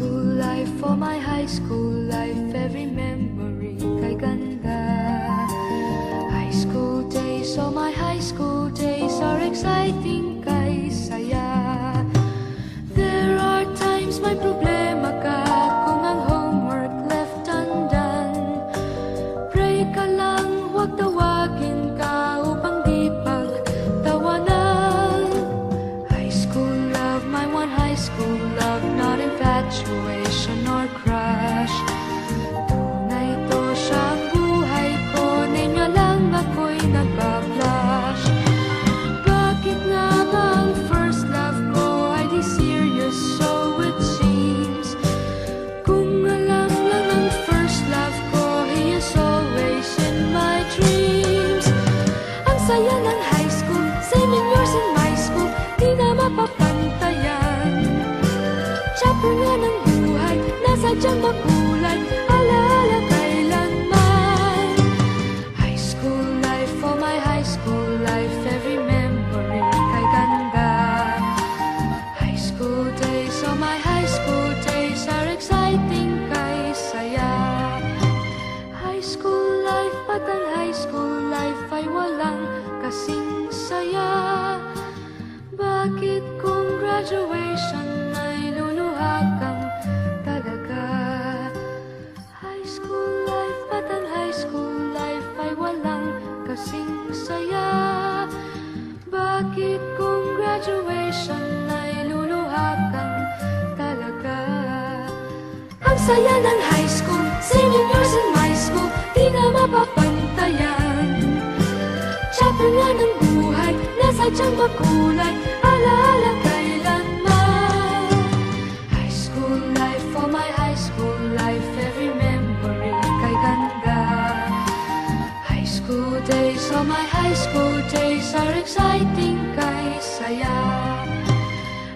school life, for my high school life, every memory kay ganda. High school days, oh my high school days are exciting kay saya. There are times may problema ka kung ang homework left undone. Pray ka lang, huwag tawagin ka upang di pagtawanan. High school love, my one high school love, not infatuation or crush. Tunay to siyang buhay ko, niya lang ako'y nagpa-blush. Bakit nga ba ang first love ko ay di serious, so it seems? Kung alam lang ang first love ko, he is always in my dreams. Ang saya ng high school, 7 years in my school, di na mapapantayan. Chapter nga ng buhay, nasadyang makulay, alaala kailanman. High school life, for my high school life, every memory kay ganda. High school days, oh my high school days are exciting kay saya. High school life, at ang high school life ay walang kasing saya. Bakit kung graduation ay luluha kang talaga? High school life, at ang high school life ay walang kasing saya. Bakit kung graduation ay luluha kang talaga? Ang saya ng high school, 7 years in my school, di na mapapantayan. Chapter nga ng buhay, nasadyang makulay, alaala kailanman. High school life, for my high school life, every memory kay ganda. High school days, oh my high school days are exciting kay saya.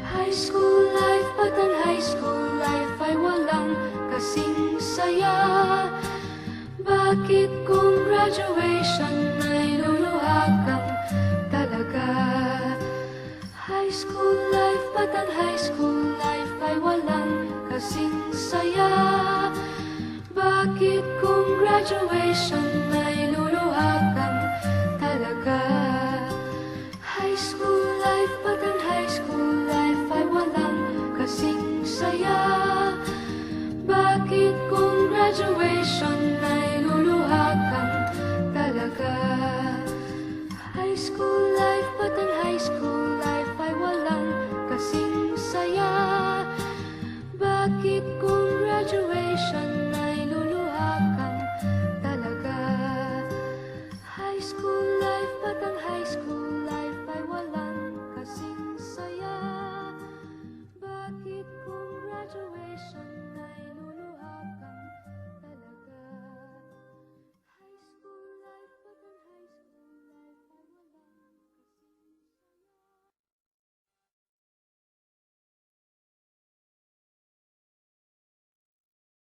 High school life, at ang high school life ay walang kasing saya. Bakit kung graduation ay luluha kang talaga? High school life, at ang high school life ay walang kasing saya. Bakit kung graduation